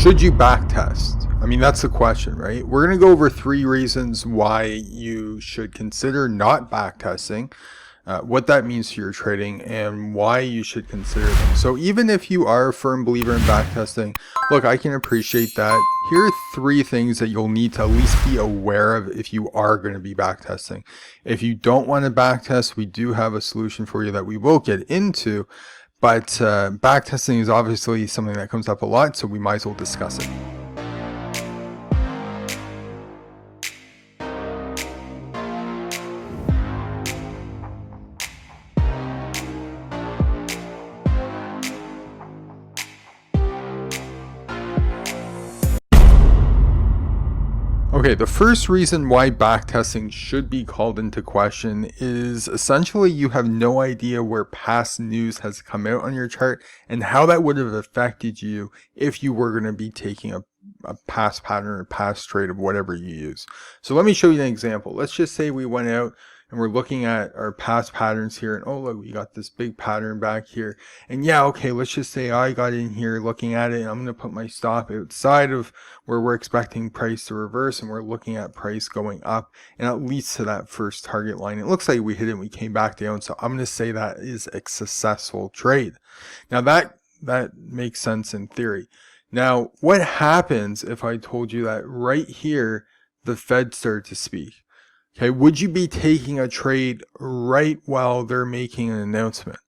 Should you backtest? I mean, that's the question, right? We're going to go over 3 reasons why you should consider not backtesting, what that means to your trading, and why you should consider them. So even if you are a firm believer in backtesting, look, I can appreciate that. Here are 3 things that you'll need to at least be aware of if you are going to be backtesting. If you don't want to backtest, we do have a solution for you that we will get into. But backtesting is obviously something that comes up a lot, so we might as well discuss it. Okay, the first reason why backtesting should be called into question is essentially you have no idea where past news has come out on your chart and how that would have affected you if you were going to be taking a past pattern or past trade of whatever you use. So let me show you an example. Let's just say we went out and we're looking at our past patterns here, and oh look, we got this big pattern back here, and yeah, okay, let's just say I got in here looking at it, and I'm going to put my stop outside of where we're expecting price to reverse, and we're looking at price going up, and it leads to that first target line. It looks like we hit it and we came back down, so I'm going to say that is a successful trade. Now that makes sense in theory. Now what happens if I told you that right here the Fed started to speak? Okay, would you be taking a trade right while they're making an announcement?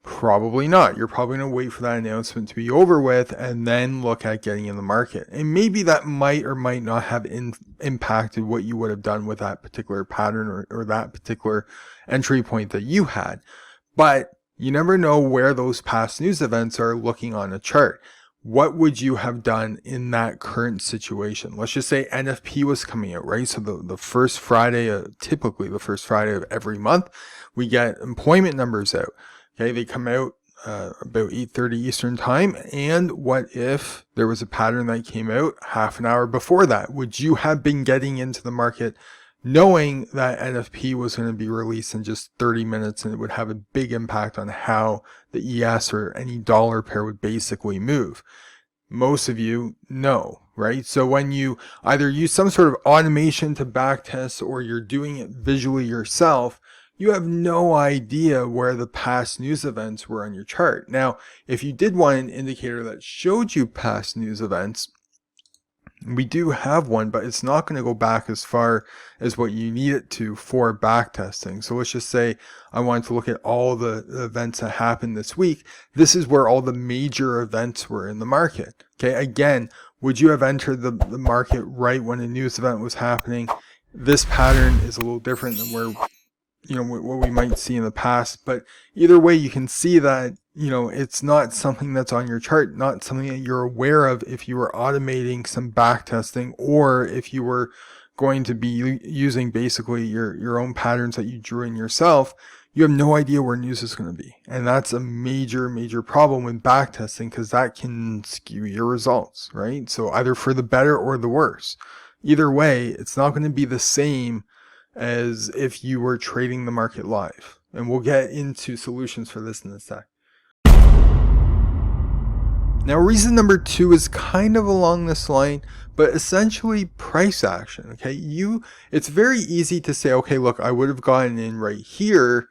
Probably not. You're probably going to wait for that announcement to be over with and then look at getting in the market. And maybe that might or might not have impacted what you would have done with that particular pattern or that particular entry point that you had. But you never know where those past news events are looking on a chart. What would you have done in that current situation? Let's just say NFP was coming out, right? So the first Friday, typically the first Friday of every month, we get employment numbers out. Okay, they come out about 8:30 Eastern time. And what if there was a pattern that came out half an hour before that? Would you have been getting into the market knowing that NFP was going to be released in just 30 minutes and it would have a big impact on how the ES or any dollar pair would basically move? Most of you know, right? So when you either use some sort of automation to backtest or you're doing it visually yourself, you have no idea where the past news events were on your chart. Now, if you did want an indicator that showed you past news events, we do have one, but it's not going to go back as far as what you need it to for backtesting. So let's just say I wanted to look at all the events that happened this week. This is where all the major events were in the market. Okay, again, would you have entered the market right when a news event was happening? This pattern is a little different than where, you know, what we might see in the past, but either way, you can see that, you know, it's not something that's on your chart, not something that you're aware of if you were automating some backtesting or if you were going to be using basically your own patterns that you drew in yourself. You have no idea where news is going to be. And that's a major problem with backtesting because that can skew your results, right? So either for the better or the worse. Either way, it's not going to be the same as if you were trading the market live. And we'll get into solutions for this in a sec. Now, reason number 2 is kind of along this line, but essentially price action. Okay, it's very easy to say, okay, look, I would have gotten in right here,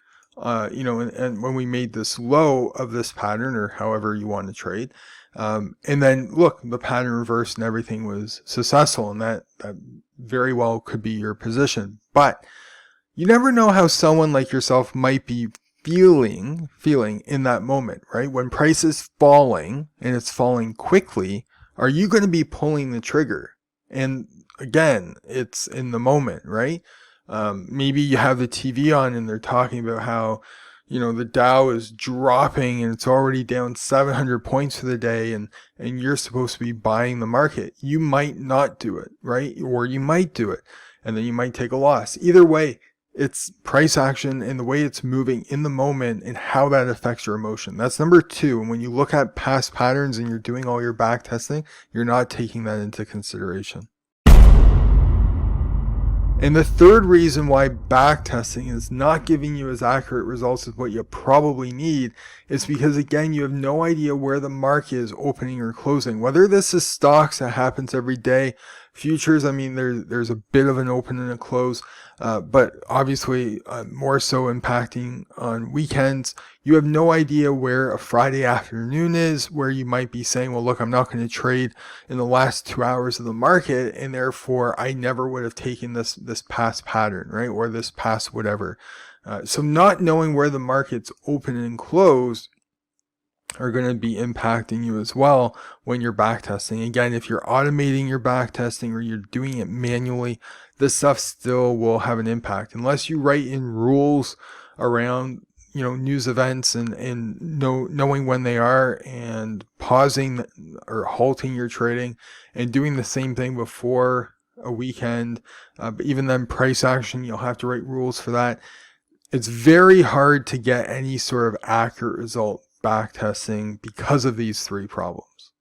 you know, and when we made this low of this pattern or however you want to trade, and then look, the pattern reversed and everything was successful, and that very well could be your position. But you never know how someone like yourself might be feeling in that moment, right? When price is falling and it's falling quickly, are you going to be pulling the trigger? And again, it's in the moment, right? Maybe you have the TV on and they're talking about how, you know, the Dow is dropping and it's already down 700 points for the day, and you're supposed to be buying the market. You might not do it, right? Or you might do it and then you might take a loss. Either way, it's price action and the way it's moving in the moment and how that affects your emotion. That's number 2. And when you look at past patterns and you're doing all your back testing, you're not taking that into consideration. And the third reason why backtesting is not giving you as accurate results as what you probably need is because, again, you have no idea where the market is opening or closing. Whether this is stocks, that happens every day. Futures, I mean, there's a bit of an open and a close, but obviously more so impacting on weekends. You have no idea where a Friday afternoon is, where you might be saying, well, look, I'm not going to trade in the last 2 hours of the market, and therefore I never would have taken this past pattern, right? Or this past whatever. So not knowing where the market's open and closed are going to be impacting you as well when you're backtesting. Again, if you're automating your backtesting or you're doing it manually, this stuff still will have an impact unless you write in rules around, you know, news events and knowing when they are, and pausing or halting your trading and doing the same thing before a weekend. But even then, price action, you'll have to write rules for that. It's very hard to get any sort of accurate result backtesting because of these three problems.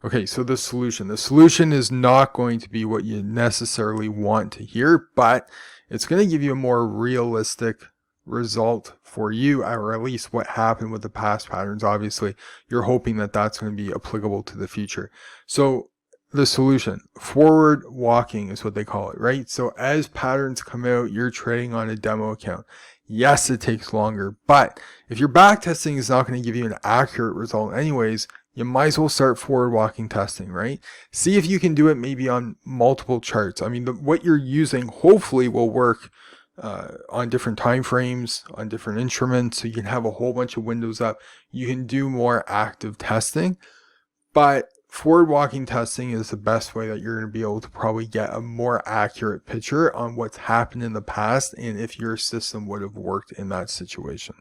Okay, so the solution is not going to be what you necessarily want to hear, but it's going to give you a more realistic result for you, or at least what happened with the past patterns. Obviously, you're hoping that that's going to be applicable to the future. So the solution, forward walking is what they call it, right? So as patterns come out, you're trading on a demo account. Yes, it takes longer, but if your backtesting is not going to give you an accurate result anyways, you might as well start forward walking testing, right? See if you can do it maybe on multiple charts. I mean, what you're using hopefully will work on different time frames, on different instruments, so you can have a whole bunch of windows up. You can do more active testing, but forward walking testing is the best way that you're going to be able to probably get a more accurate picture on what's happened in the past and if your system would have worked in that situation.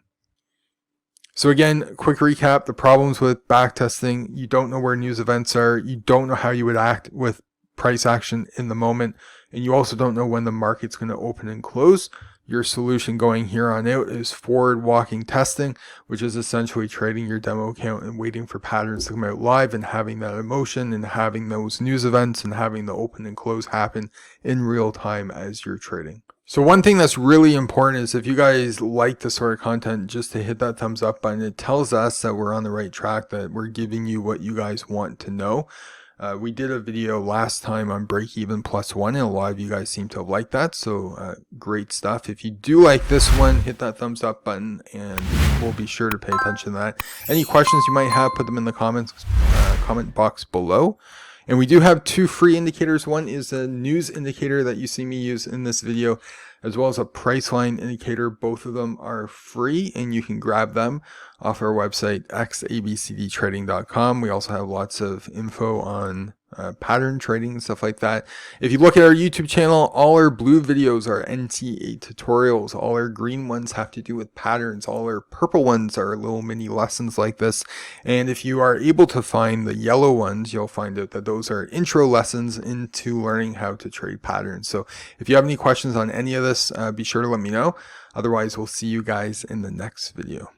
So again, quick recap, the problems with backtesting: you don't know where news events are, you don't know how you would act with price action in the moment, and you also don't know when the market's going to open and close. Your solution going here on out is forward walking testing, which is essentially trading your demo account and waiting for patterns to come out live and having that emotion and having those news events and having the open and close happen in real time as you're trading. So one thing that's really important is, if you guys like this sort of content, just to hit that thumbs up button. It tells us that we're on the right track, that we're giving you what you guys want to know. We did a video last time on break even plus one, and a lot of you guys seem to have liked that. So great stuff. If you do like this one, hit that thumbs up button and we'll be sure to pay attention to that. Any questions you might have, put them in the comment box below. And we do have two free indicators. One is a news indicator that you see me use in this video, as well as a Priceline indicator. Both of them are free and you can grab them off our website, XABCDtrading.com. We also have lots of info on pattern trading and stuff like that. If you look at our YouTube channel, all our blue videos are NTA tutorials. All our green ones have to do with patterns. All our purple ones are little mini lessons like this. And if you are able to find the yellow ones, you'll find out that those are intro lessons into learning how to trade patterns. So if you have any questions on any of this, be sure to let me know. Otherwise, we'll see you guys in the next video.